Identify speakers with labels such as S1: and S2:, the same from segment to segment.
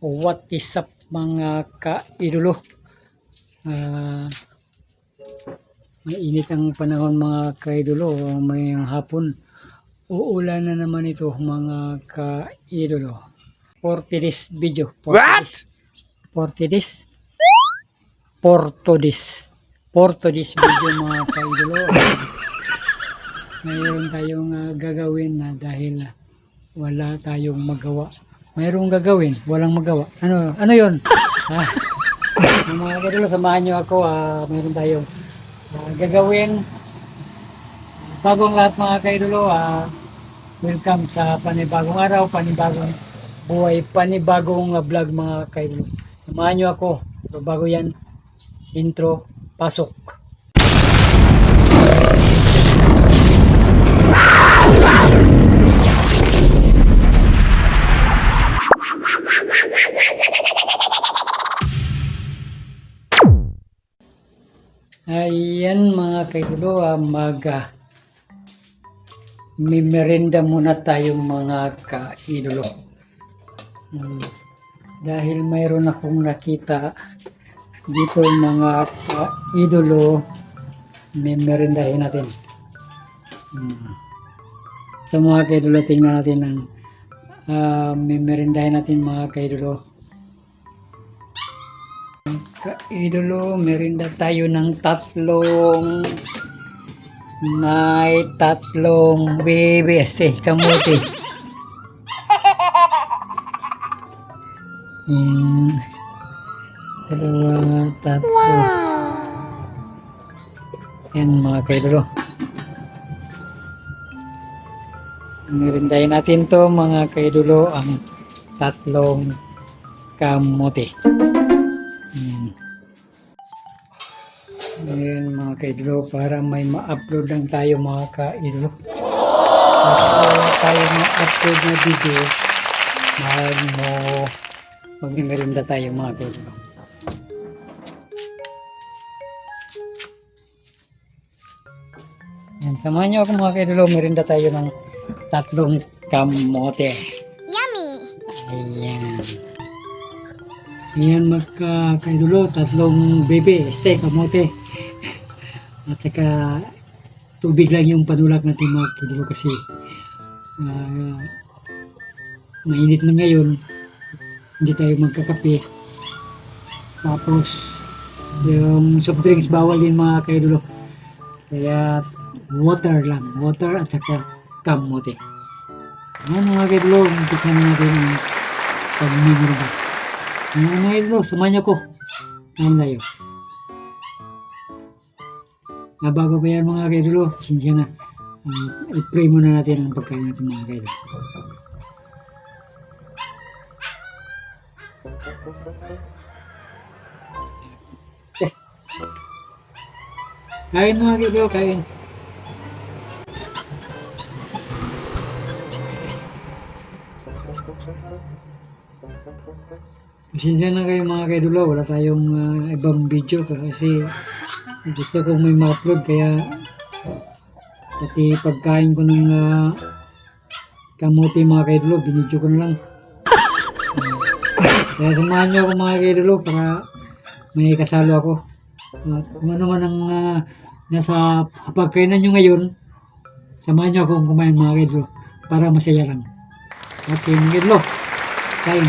S1: What is up mga ka-idolo? Ah, Mainit ang panahon mga ka-idolo, may hapon. Uulan na naman ito mga ka-idolo. For today's video.
S2: What?
S1: For today's video mga ka-idolo. Mayroon tayong gagawin na dahil wala tayong magawa. Mayroong gagawin, walang magawa. Ano yun? Mga kadolo, samahan nyo ako. Mayroon tayong gagawin. Bagong lahat mga kaidolo. Welcome sa panibagong araw, panibagong buhay, panibagong vlog mga kaidolo. Samahan nyo ako. So, bago yan, intro, pasok. Ayan mga kaidolo, may merenda muna tayong mga kaidolo. Dahil mayroon akong nakita dito mga kaidolo, may merendahin natin. So mga kaidolo, tingnan natin ang may merendahin natin mga kaidolo. Kaidolo, merinda tayo ng tatlong bebes kamote. Dalawa, tatlo. Yan mga kaidolo. Merindahin natin to mga kaidolo, ang tatlong kamote. Ayan mga kaidolo, para may ma-upload lang tayo mga kaidolo. Para tayo ma-upload na video, magmerinda tayo mga kaidolo. Ayan, samahan nyo ako mga kaidolo, merinda tayo ng tatlong kamote.
S2: Yummy!
S1: Ayan. Ayan magka-kaidolo, tatlong bebe, kamote. At saka tubig lang yung panulak natin mga kaidolo kasi mainit na ngayon, hindi tayo magkakape. Tapos yung soft drinks bawal din mga kaidolo. Kaya water lang, water at saka kamote. Ayan mga kaidolo, umpisa na natin ang pagmimirda. Mga kaidolo, samahan niyo ko. Kain tayo. Bago pa yan mga kaidolo, sinsya na. I-pray muna natin ang pagkain natin mga kaidolo. Okay. Kain mga kaidolo, kain. Sinsya na kayo mga kaidolo, wala tayong ibang video kasi gusto kong may ma-upload, kaya pati pagkain ko ng kamote mga kaidolo, binidyo ko na lang. Kaya samahan niyo ako mga kaidolo para may kasalo ako. At kung ano man ang nasa pagkainan nyo ngayon, samahan niyo akong kumain mga kaidolo para masaya lang. Okay mga kaidolo, kain.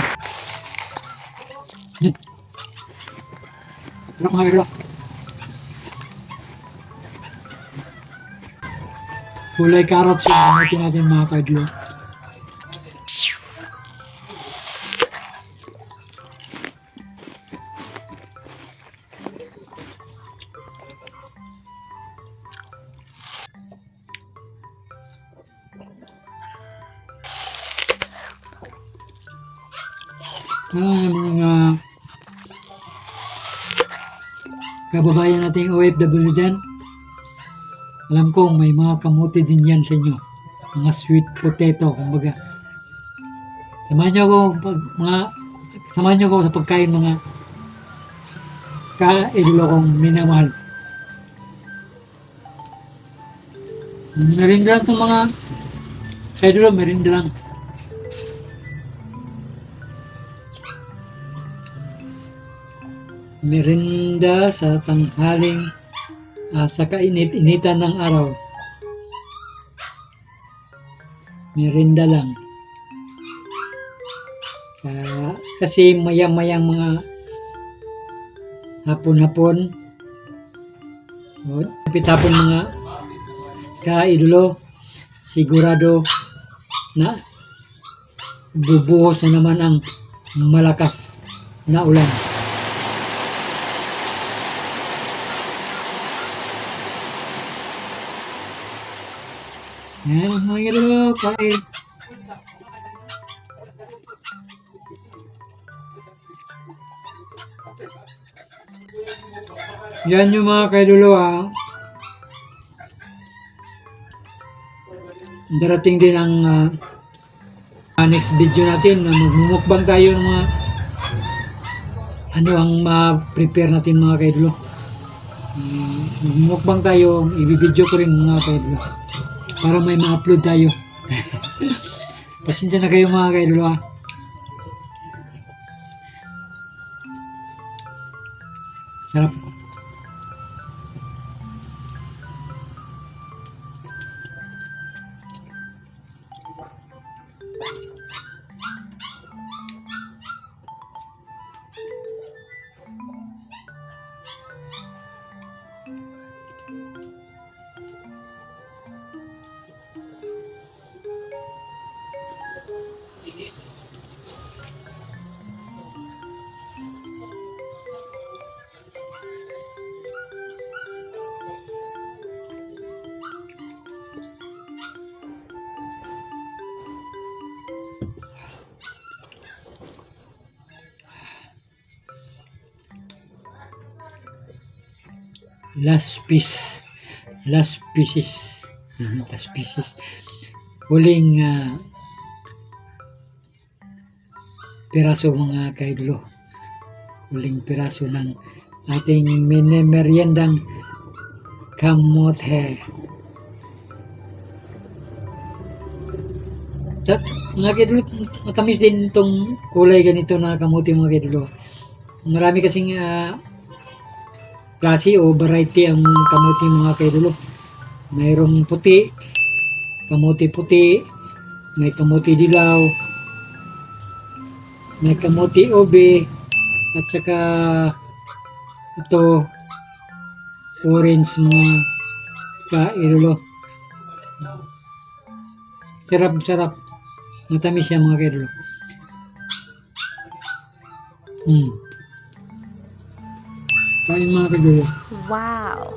S1: Mga kaidolo, kulay carrots yung gamitin natin mga kaidolo. Mga kababayan nating OFW dyan, alam ko may mga kamote din yan sa inyo, mga sweet potato kumbaga. Samahan niyo ako sa pagkain mga kaidolo kong minamahal. Merinda lang itong mga kaidolo, merinda lang. merinda sa tanghaling sa kainit-initan ng araw. Merinda lang. Kasi maya-mayang mga hapon-hapon o hapit-hapon mga kaidolo, sigurado na bubuhos na naman ang malakas na ulan. Yan mga idolo, kain. Yan yung mga kaidolo darating din ang next video natin na magmumukbang tayo ng mga ano ang ma-prepare natin mga kaidolo. Magmumukbang tayo, ibibideo ko rin mga kaidolo para may ma-upload tayo. Pasensya na kayo mga kaidolo Sarap. Last pieces. Last pieces. Huling piraso mga kaidolo. Huling piraso ng ating meriendang kamote. Mga kaidolo, matamis din itong kulay ganito na kamote mga kaidolo. Marami kasing klase o variety ang kamote mga kaidolo. Mayroong puti, kamote puti, may kamote dilaw, may kamote obe, at saka ito orange mga kaidolo. Sarap. Matamis siya mga kaidolo. Kain mga kaidolo.
S2: Wow!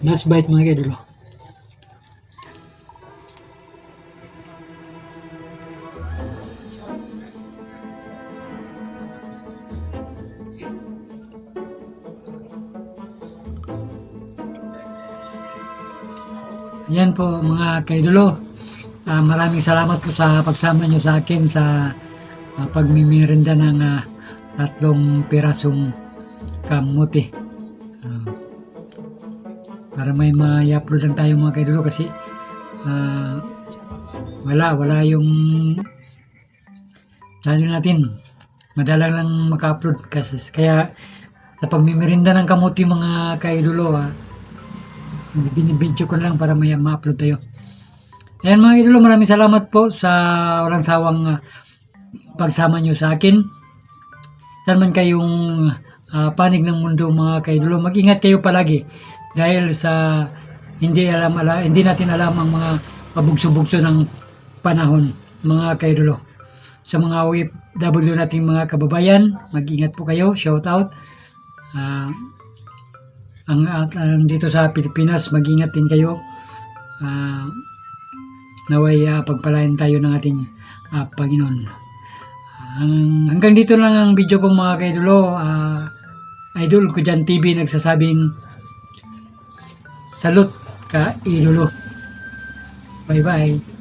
S1: Last bite mga kaidolo. Yan po mga kaidolo. Maraming salamat po sa pagsama nyo sa akin sa pagmimirinda ng 3 pirasong kamote. Para may ma-upload lang tayo mga kaidolo kasi wala yung channel natin. Madalang lang maka-upload kasi kaya sa pagmimirinda ng kamote mga kaidolo binibidyo ko lang para may ma-upload tayo. Ayan mga idolo, maraming salamat po sa walang sawang pagsama nyo sa akin. Saan man kayong panig ng mundo mga kaidolo, mag-ingat kayo palagi dahil sa hindi natin alam ang mga pabugso-bugso ng panahon mga kaidolo. Sa mga OFW nating mga kababayan, mag-ingat po kayo, shout out. Dito sa Pilipinas, mag-ingat din kayo. Naway pagpalain tayo ng ating Panginoon. Hanggang dito lang ang video ko mga kaidolo. Idol ko dyan TV nagsasabing Salute ka idolo. Bye-bye.